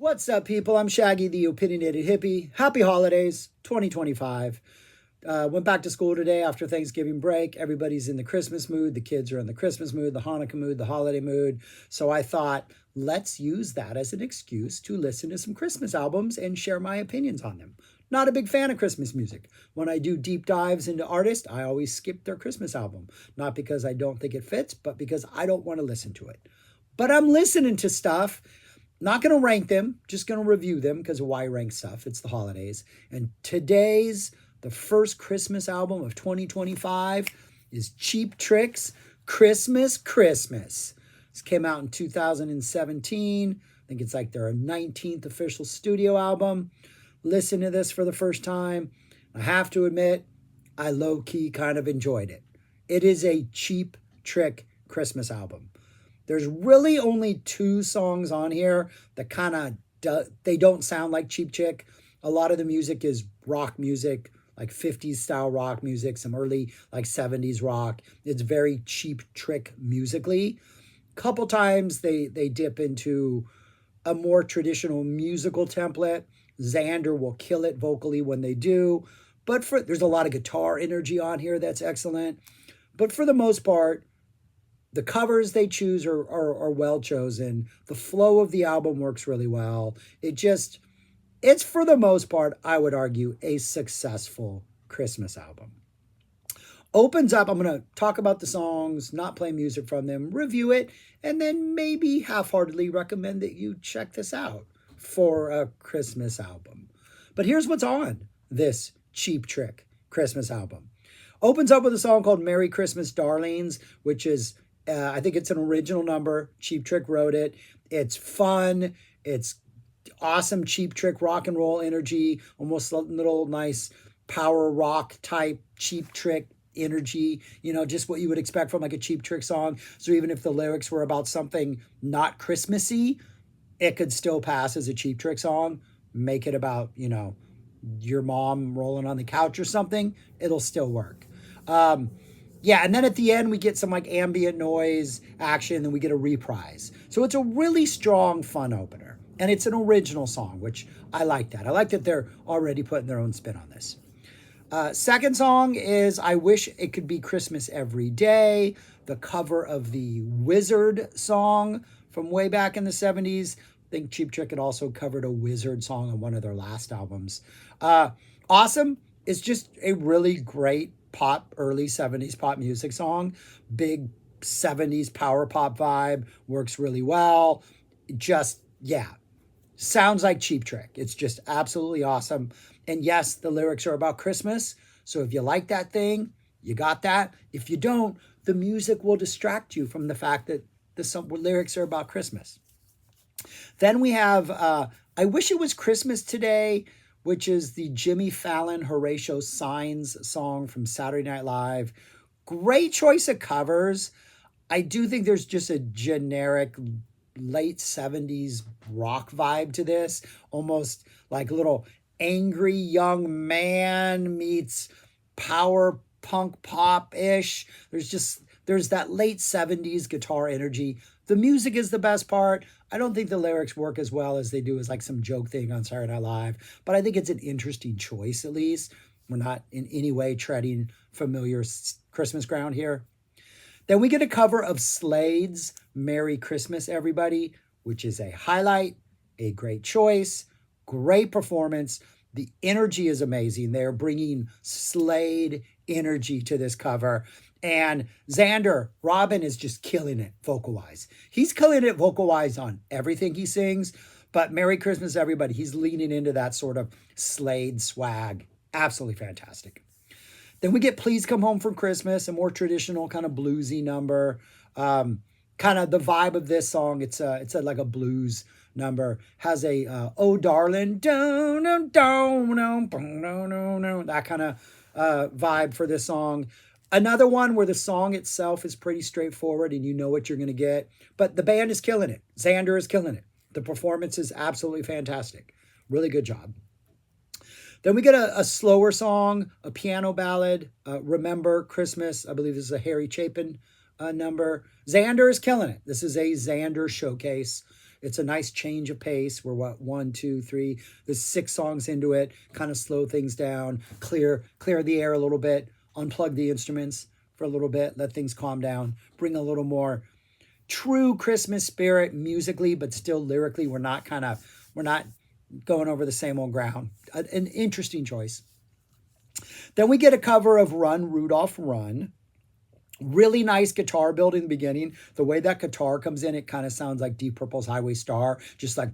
What's up, people? I'm Shaggy, the Opinionated Hippie. Happy holidays, 2025. Went back to school today after Thanksgiving break. Everybody's in the Christmas mood. The kids are in the Christmas mood, the Hanukkah mood, the holiday mood. So I thought, let's use that as an excuse to listen to some Christmas albums and share my opinions on them. Not a big fan of Christmas music. When I do deep dives into artists, I always skip their Christmas album. Not because I don't think it fits, but because I don't want to listen to it. But I'm listening to stuff. Not going to rank them, just going to review them because why rank stuff? It's the holidays. And the first Christmas album of 2025 is Cheap Trick's Christmas Christmas. This came out in 2017. I think it's like their 19th official studio album. Listen to this for the first time. I have to admit, I low-key kind of enjoyed it. It is a Cheap Trick Christmas album. There's really only two songs on here that they don't sound like Cheap Trick. A lot of the music is rock music, like 50s style rock music, some early like 70s rock. It's very Cheap Trick musically. Couple times they dip into a more traditional musical template. Xander will kill it vocally when they do, but there's a lot of guitar energy on here that's excellent. But for the most part, the covers they choose are well chosen. The flow of the album works really well. It's for the most part, I would argue, a successful Christmas album. Opens up, I'm going to talk about the songs, not play music from them, review it, and then maybe half-heartedly recommend that you check this out for a Christmas album. But here's what's on this Cheap Trick Christmas album. Opens up with a song called Merry Christmas, Darlings, which is I think it's an original number. Cheap Trick wrote it. It's fun. It's awesome Cheap Trick rock and roll energy, almost a little nice power rock type Cheap Trick energy, just what you would expect from like a Cheap Trick song. So even if the lyrics were about something not Christmassy, it could still pass as a Cheap Trick song. Make it about, your mom rolling on the couch or something. It'll still work. Yeah, and then at the end, we get some like ambient noise action, and we get a reprise. So it's a really strong, fun opener. And it's an original song, which I like that. I like that they're already putting their own spin on this. Second song is I Wish It Could Be Christmas Every Day, the cover of the Wizard song from way back in the 70s. I think Cheap Trick had also covered a Wizard song on one of their last albums. Awesome. It's just a really great pop, early 70s pop music song. Big 70s power pop vibe. Works really well. Sounds like Cheap Trick. It's just absolutely awesome. And yes, the lyrics are about Christmas. So if you like that thing, you got that. If you don't, the music will distract you from the fact that the lyrics are about Christmas. Then we have I Wish It Was Christmas Today, which is the Jimmy Fallon, Horatio Sanz song from Saturday Night Live. Great choice of covers. I do think there's just a generic late 70s rock vibe to this, almost like a little angry young man meets power punk pop-ish. There's that late 70s guitar energy. The music is the best part. I don't think the lyrics work as well as they do as like some joke thing on Saturday Night Live, but I think it's an interesting choice at least. We're not in any way treading familiar Christmas ground here. Then we get a cover of Slade's Merry Christmas, Everybody, which is a highlight, a great choice, great performance. The energy is amazing. They're bringing Slade energy to this cover. And Xander, Robin is just killing it vocal-wise. He's killing it vocal-wise on everything he sings, but Merry Christmas, Everybody, he's leaning into that sort of Slade swag. Absolutely fantastic. Then we get Please Come Home for Christmas, a more traditional kind of bluesy number. Kind of the vibe of this song, it's like a blues number. Has a Oh Darling, that kind of vibe for this song. Another one where the song itself is pretty straightforward and you know what you're going to get. But the band is killing it. Xander is killing it. The performance is absolutely fantastic. Really good job. Then we get a slower song, a piano ballad, Remember Christmas. I believe this is a Harry Chapin number. Xander is killing it. This is a Xander showcase. It's a nice change of pace. We're what, 1, 2, 3, there's 6 songs into it, kind of slow things down, clear the air a little bit, unplug the instruments for a little bit, let things calm down, bring a little more true Christmas spirit musically, but still lyrically. We're not going over the same old ground. An interesting choice. Then we get a cover of Run, Rudolph, Run. Really nice guitar build in the beginning. The way that guitar comes in, it kind of sounds like Deep Purple's Highway Star. Just like,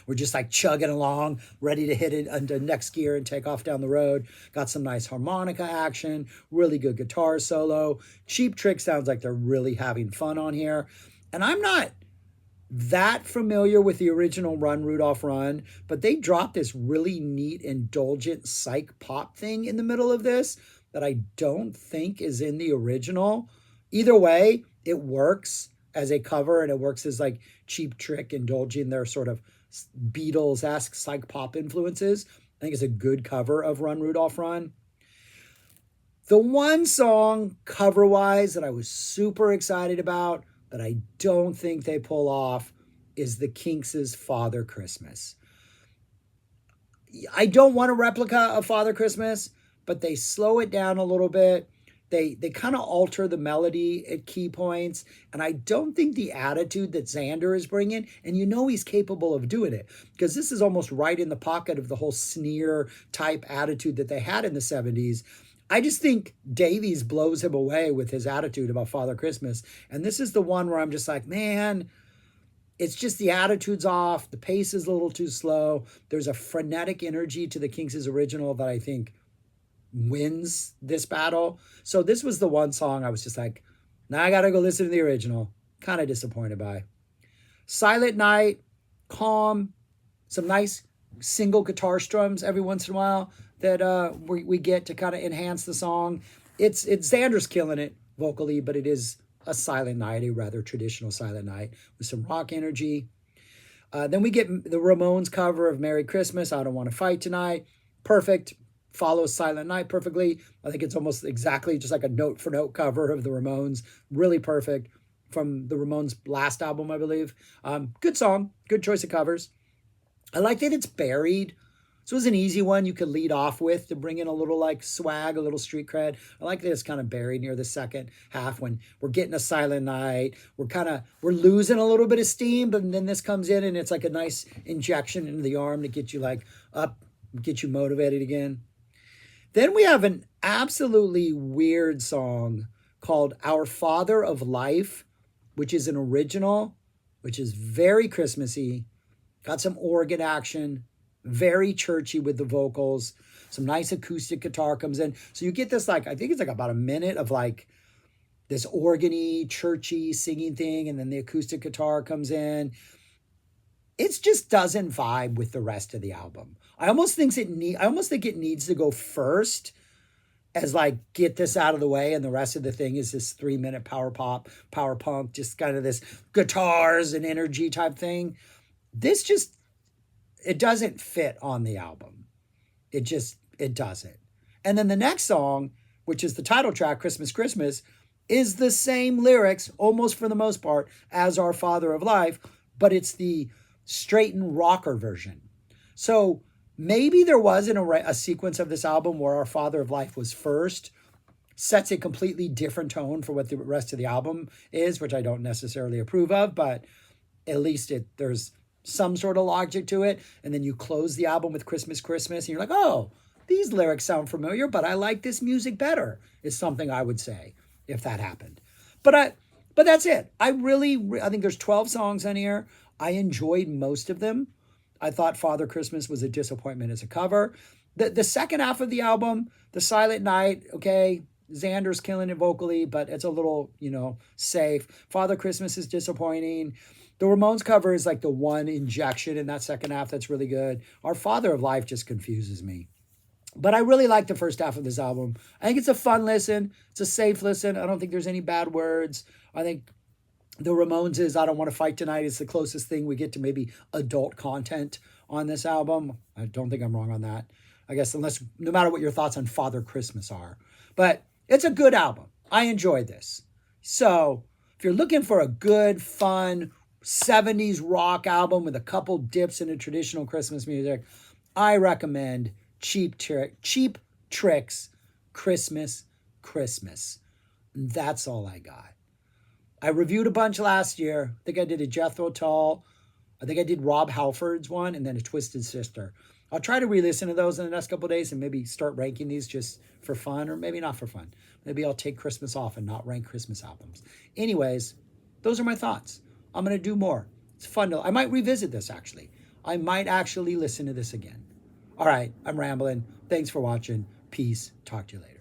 we're just like chugging along, ready to hit it into next gear and take off down the road. Got some nice harmonica action, really good guitar solo. Cheap Trick sounds like they're really having fun on here. And I'm not that familiar with the original Run, Rudolph, Run, but they dropped this really neat, indulgent psych pop thing in the middle of this that I don't think is in the original. Either way, it works as a cover, and it works as like Cheap Trick indulging their sort of Beatles-esque psych pop influences. I think it's a good cover of Run, Rudolph, Run. The one song cover-wise that I was super excited about that I don't think they pull off is the Kinks' Father Christmas. I don't want a replica of Father Christmas, but they slow it down a little bit. They kind of alter the melody at key points. And I don't think the attitude that Xander is bringing, and you know he's capable of doing it, because this is almost right in the pocket of the whole sneer type attitude that they had in the 70s. I just think Davies blows him away with his attitude about Father Christmas. And this is the one where I'm just like, man, it's just the attitude's off. The pace is a little too slow. There's a frenetic energy to the Kinks' original that I think wins this battle. So this was the one song I was just like, now I got to go listen to the original. Kind of disappointed by. Silent Night, calm, some nice single guitar strums every once in a while that we get to kind of enhance the song. It's Xander's killing it vocally, but it is a Silent Night, a rather traditional Silent Night with some rock energy. Then we get the Ramones cover of Merry Christmas, I Don't Want to Fight Tonight. Perfect. Follows Silent Night perfectly. I think it's almost exactly just like a note for note cover of the Ramones. Really perfect from the Ramones' last album, I believe. Good song. Good choice of covers. I like that it's buried. So it was an easy one you could lead off with to bring in a little like swag, a little street cred. I like that it's kind of buried near the second half when we're getting a Silent Night. We're losing a little bit of steam, but then this comes in and it's like a nice injection into the arm to get you like up, get you motivated again. Then we have an absolutely weird song called Our Father of Life, which is an original, which is very Christmassy, got some organ action, very churchy with the vocals, some nice acoustic guitar comes in. So you get this, like, I think it's like about a minute of like this organy, churchy singing thing, and then the acoustic guitar comes in. It just doesn't vibe with the rest of the album. I almost think it needs to go first as like, get this out of the way, and the rest of the thing is this 3-minute power pop, power punk, just kind of this guitars and energy type thing. This just, it doesn't fit on the album. It doesn't. And then the next song, which is the title track, Christmas, Christmas, is the same lyrics, almost for the most part, as Our Father of Life, but it's the straightened rocker version. So maybe there wasn't a sequence of this album where Our Father of Life was first, sets a completely different tone for what the rest of the album is, which I don't necessarily approve of, but at least there's some sort of logic to it. And then you close the album with Christmas, Christmas, and you're like, oh, these lyrics sound familiar, but I like this music better, is something I would say if that happened. But that's it. I think there's 12 songs on here. I enjoyed most of them. I thought Father Christmas was a disappointment as a cover. The second half of the album, the Silent Night, okay, Xander's killing it vocally, but it's a little, safe. Father Christmas is disappointing. The Ramones cover is like the one injection in that second half that's really good. Our Father of Life just confuses me. But I really like the first half of this album. I think it's a fun listen. It's a safe listen. I don't think there's any bad words. I think the Ramones' is I Don't Want to Fight Tonight is the closest thing we get to maybe adult content on this album. I don't think I'm wrong on that. I guess no matter what your thoughts on Father Christmas are. But it's a good album. I enjoyed this. So if you're looking for a good, fun, 70s rock album with a couple dips into traditional Christmas music. I recommend Cheap Tricks, Christmas. That's all I got. I reviewed a bunch last year. I think I did a Jethro Tull. I think I did Rob Halford's one and then a Twisted Sister. I'll try to re-listen to those in the next couple of days and maybe start ranking these just for fun, or maybe not for fun. Maybe I'll take Christmas off and not rank Christmas albums. Anyways, those are my thoughts. I'm going to do more. It's fun. I might revisit this, actually. I might actually listen to this again. All right, I'm rambling. Thanks for watching. Peace. Talk to you later.